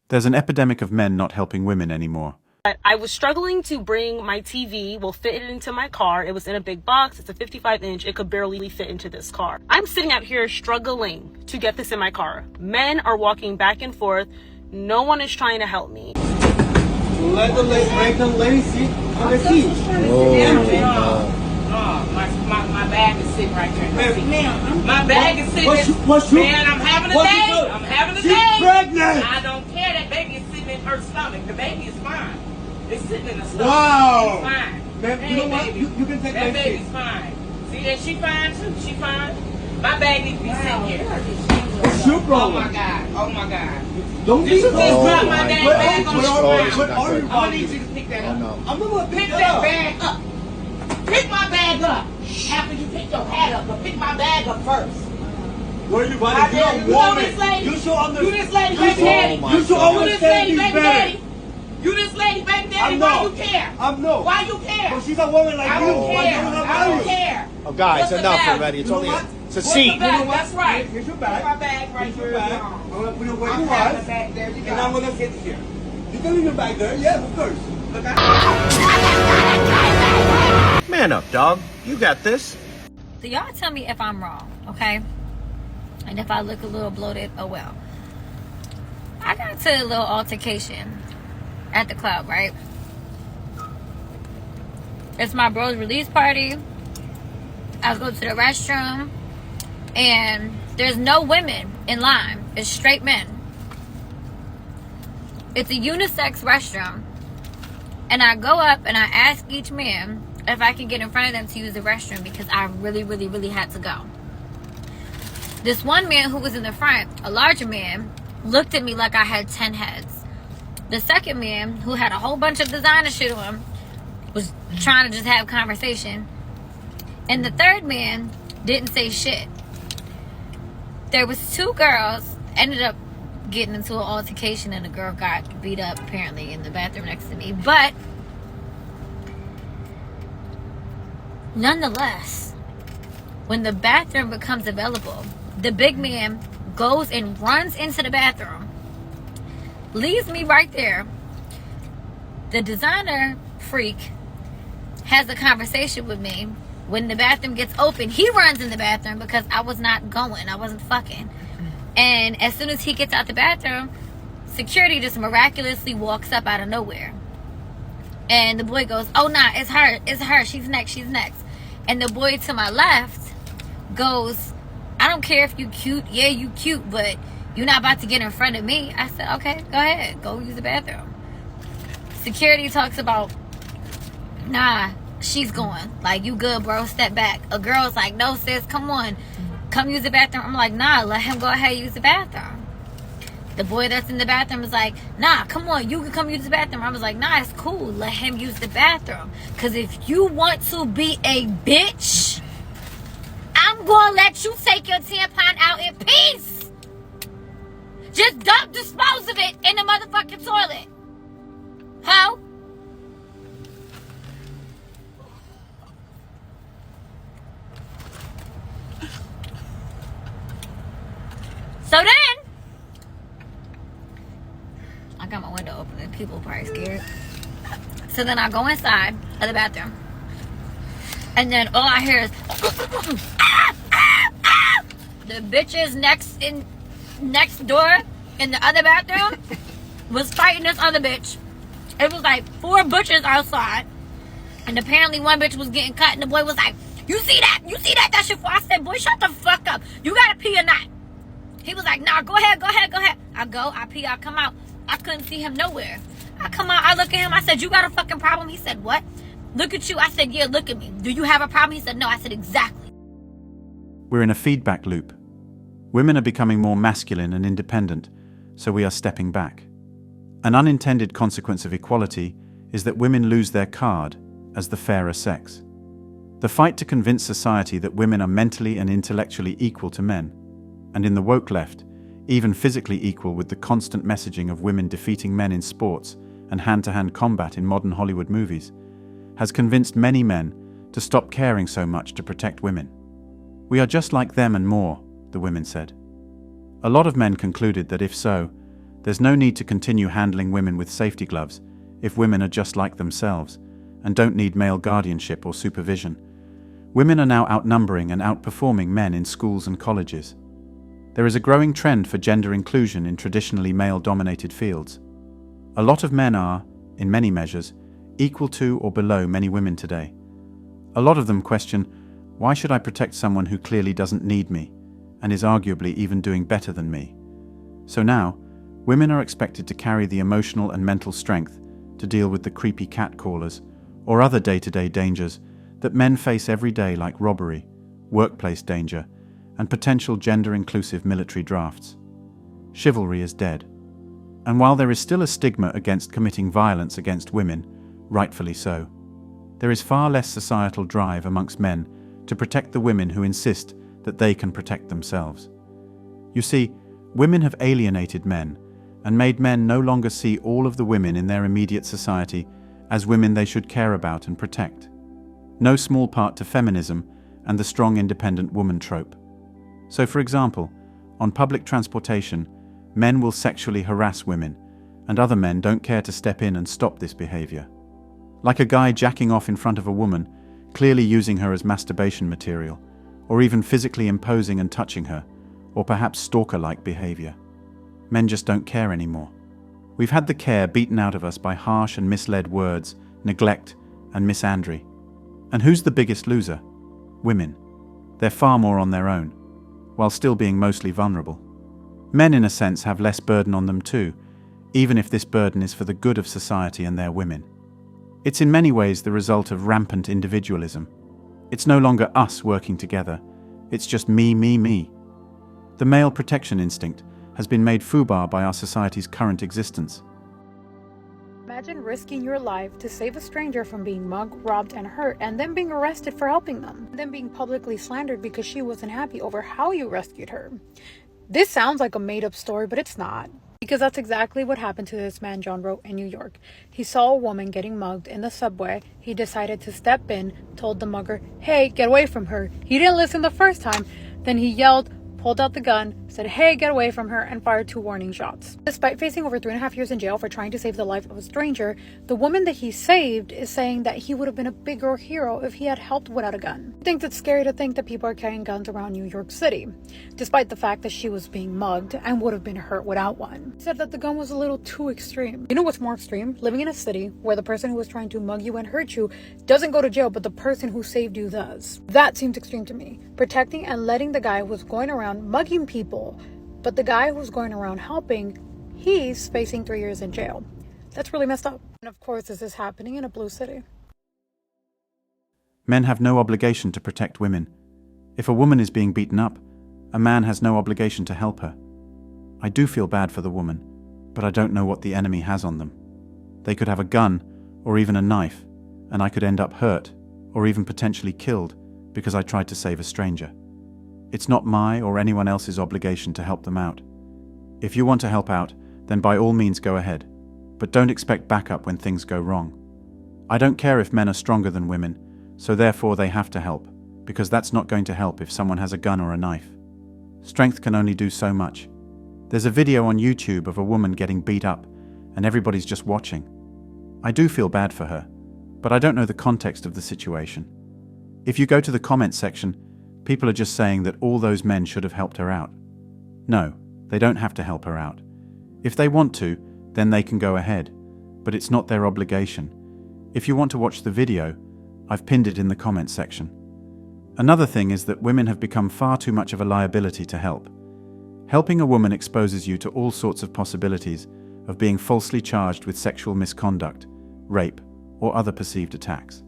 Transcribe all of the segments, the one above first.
There's an epidemic of men not helping women anymore. I was struggling to bring my TV, fit it into my car. It was in a big box. It's a 55-inch. It could barely fit into this car. I'm sitting out here struggling to get this in my car. Men are walking back and forth. No one is trying to help me. Let the lady sit on the seat. My bag is sitting right there. My bag is sitting there. Man, I'm having a day. I'm having a day. She's pregnant. I don't care. That baby is sitting in her stomach. The baby is fine. It's sitting in the stomach. Wow. It's fine. Man, hey, you know what? baby. You can take that that baby's fine. See, and she fine too. She fine. My bag needs to be sitting here. What's your problem? Oh my God. Oh my God. Don't be Just so drop my dang bag on the ground. What are you? I'm gonna need you to pick that up. I'm not gonna Pick that bag up. Pick my bag up. After you pick your hat up, but pick my bag up first. What are you about to do? You know this lady? You should understand. You this lady, baby daddy. You should understand these men. You this lady, baby daddy. I'm Why not. you care? I'm no. Why you care? But she's a woman like I you. don't care. I don't you? care. Oh, guys, What's the enough bag? already. It's You know only what? it's a What's seat. the bag? You know what? That's right. Here's your bag. My bag right Here's your here. bag. I'm gonna put it where I'm you having was. the bag there. You And I'm go. gonna sit here. You can leave your bag there. Yeah, of course. Look, Man up, dog. You got this. So y'all tell me if I'm wrong, okay? And if I look a little bloated, oh well. I got into a little altercation at the club, right? It's my bro's release party. I was going to the restroom, and there's no women in line. It's straight men. It's a unisex restroom. And I go up and I ask each man if I can get in front of them to use the restroom because I really, really, really had to go. This one man who was in the front, a larger man, looked at me like I had 10 heads. The second man, who had a whole bunch of designer shit on, was trying to just have conversation. And the third man didn't say shit. There was two girls, ended up getting into an altercation, and the girl got beat up apparently in the bathroom next to me. But nonetheless, when the bathroom becomes available, the big man goes and runs into the bathroom, leaves me right there. The designer freak has a conversation with me. When the bathroom gets open, he runs in the bathroom because I was not going. I wasn't fucking. And as soon as he gets out the bathroom, security just miraculously walks up out of nowhere. And the boy goes, oh, nah, it's her. She's next. And the boy to my left goes, I don't care if you cute. Yeah, you cute, but you're not about to get in front of me. I said, okay, go ahead. Go use the bathroom. Security talks about, nah, she's going. Like, you good, bro. Step back. A girl's like, no, sis, come on. Come use the bathroom. I'm like, nah, let him go ahead and use the bathroom. The boy that's in the bathroom is like, nah, come on, you can come use the bathroom. I was like, nah, it's cool. Let him use the bathroom. Because if you want to be a bitch, I'm going to let you take your tampon out in peace. Just don't dispose of it in the motherfucking toilet. Ho? So then, I got my window open and people probably scared. So then I go inside of the bathroom. And then all I hear is the bitches next door in the other bathroom was fighting this other bitch. It was like 4 butchers outside. And apparently one bitch was getting cut and the boy was like, you see that? That's your fault. I said, boy, shut the fuck up. You gotta pee or not? He was like, nah, go ahead. I go, I pee, I come out. I couldn't see him nowhere. I come out, I look at him. I said, you got a fucking problem? He said, what? Look at you. I said, yeah, look at me. Do you have a problem? He said, no. I said, exactly. We're in a feedback loop. Women are becoming more masculine and independent, so we are stepping back. An unintended consequence of equality is that women lose their card as the fairer sex. The fight to convince society that women are mentally and intellectually equal to men, and in the woke left, even physically equal, with the constant messaging of women defeating men in sports and hand-to-hand combat in modern Hollywood movies, has convinced many men to stop caring so much to protect women. We are just like them and more, the women said. A lot of men concluded that if so, There's no need to continue handling women with safety gloves if women are just like themselves and don't need male guardianship or supervision. Women are now outnumbering and outperforming men in schools and colleges. There is a growing trend for gender inclusion in traditionally male-dominated fields. A lot of men are, in many measures, equal to or below many women today. A lot of them question, why should I protect someone who clearly doesn't need me and is arguably even doing better than me? So now, women are expected to carry the emotional and mental strength to deal with the creepy catcallers or other day-to-day dangers that men face every day, like robbery, workplace danger, and potential gender-inclusive military drafts. Chivalry is dead. And while there is still a stigma against committing violence against women, rightfully so, there is far less societal drive amongst men to protect the women who insist that they can protect themselves. You see, women have alienated men and made men no longer see all of the women in their immediate society as women they should care about and protect. No small part to feminism and the strong independent woman trope. So, for example, on public transportation, men will sexually harass women, and other men don't care to step in and stop this behavior. Like a guy jacking off in front of a woman, clearly using her as masturbation material, or even physically imposing and touching her, or perhaps stalker-like behavior. Men just don't care anymore. We've had the care beaten out of us by harsh and misled words, neglect, and misandry. And who's the biggest loser? Women. They're far more on their own, while still being mostly vulnerable. Men, in a sense, have less burden on them too, even if this burden is for the good of society and their women. It's in many ways the result of rampant individualism. It's no longer us working together, it's just me, me, me. The male protection instinct has been made foobar by our society's current existence. Imagine risking your life to save a stranger from being mugged, robbed, and hurt, and then being arrested for helping them, and then being publicly slandered because she wasn't happy over how you rescued her. This sounds like a made-up story, but it's not. Because that's exactly what happened to this man John wrote in New York. He saw a woman getting mugged in the subway. He decided to step in, told the mugger, "Hey, get away from her." He didn't listen the first time. Then he yelled, pulled out the gun, said, "Hey, get away from her," and fired 2 warning shots. Despite facing over 3.5 years in jail for trying to save the life of a stranger, the woman that he saved is saying that he would have been a bigger hero if he had helped without a gun. He thinks it's scary to think that people are carrying guns around New York City, despite the fact that she was being mugged and would have been hurt without one. He said that the gun was a little too extreme. You know what's more extreme? Living in a city where the person who was trying to mug you and hurt you doesn't go to jail, but the person who saved you does. That seems extreme to me. Protecting and letting the guy who was going around mugging people, but the guy who's going around helping, he's facing 3 years in jail. That's really messed up. And of course, this is happening in a blue city. Men have no obligation to protect women. If a woman is being beaten up, a man has no obligation to help her. I do feel bad for the woman, but I don't know what the enemy has on them. They could have a gun or even a knife, and I could end up hurt or even potentially killed because I tried to save a stranger. It's not my or anyone else's obligation to help them out. If you want to help out, then by all means go ahead, but don't expect backup when things go wrong. I don't care if men are stronger than women, so therefore they have to help, because that's not going to help if someone has a gun or a knife. Strength can only do so much. There's a video on YouTube of a woman getting beat up, and everybody's just watching. I do feel bad for her, but I don't know the context of the situation. If you go to the comments section, people are just saying that all those men should have helped her out. No, they don't have to help her out. If they want to, then they can go ahead, but it's not their obligation. If you want to watch the video, I've pinned it in the comments section. Another thing is that women have become far too much of a liability to help. Helping a woman exposes you to all sorts of possibilities of being falsely charged with sexual misconduct, rape, or other perceived attacks.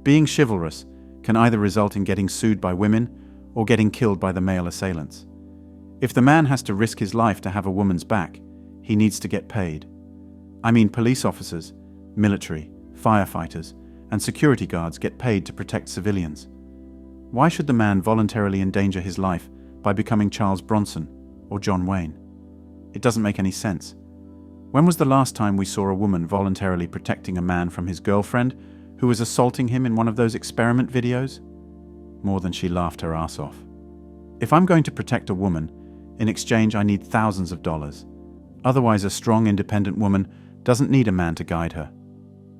Being chivalrous can either result in getting sued by women or getting killed by the male assailants. If the man has to risk his life to have a woman's back, he needs to get paid. I mean, police officers, military, firefighters, and security guards get paid to protect civilians. Why should the man voluntarily endanger his life by becoming Charles Bronson or John Wayne? It doesn't make any sense. When was the last time we saw a woman voluntarily protecting a man from his girlfriend who was assaulting him in one of those experiment videos? More than she laughed her ass off. If I'm going to protect a woman, in exchange I need thousands of dollars. Otherwise, a strong, independent woman doesn't need a man to guide her.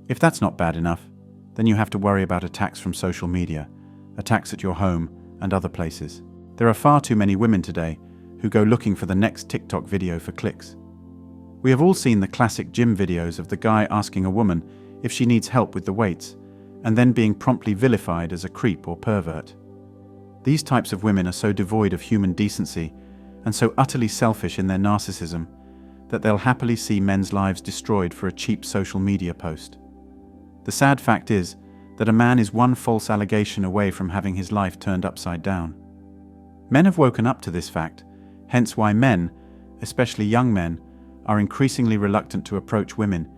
If that's not bad enough, then you have to worry about attacks from social media, attacks at your home, and other places. There are far too many women today who go looking for the next TikTok video for clicks. We have all seen the classic gym videos of the guy asking a woman if she needs help with the weights, and then being promptly vilified as a creep or pervert. These types of women are so devoid of human decency and so utterly selfish in their narcissism that they'll happily see men's lives destroyed for a cheap social media post. The sad fact is that a man is one false allegation away from having his life turned upside down. Men have woken up to this fact, hence why men, especially young men, are increasingly reluctant to approach women,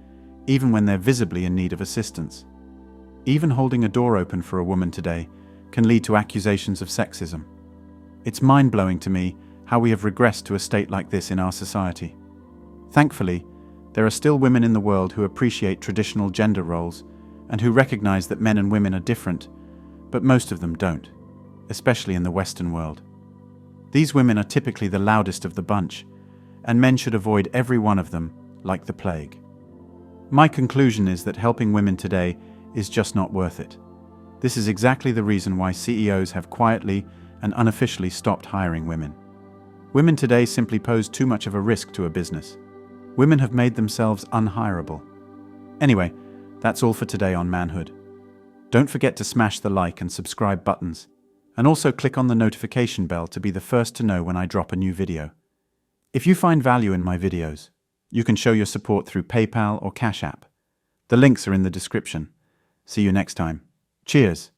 even when they're visibly in need of assistance. Even holding a door open for a woman today can lead to accusations of sexism. It's mind-blowing to me how we have regressed to a state like this in our society. Thankfully, there are still women in the world who appreciate traditional gender roles and who recognize that men and women are different, but most of them don't, especially in the Western world. These women are typically the loudest of the bunch, and men should avoid every one of them like the plague. My conclusion is that helping women today is just not worth it. This is exactly the reason why CEOs have quietly and unofficially stopped hiring women. Women today simply pose too much of a risk to a business. Women have made themselves unhireable. Anyway, that's all for today on Manhood. Don't forget to smash the like and subscribe buttons, and also click on the notification bell to be the first to know when I drop a new video. If you find value in my videos, you can show your support through PayPal or Cash App. The links are in the description. See you next time. Cheers.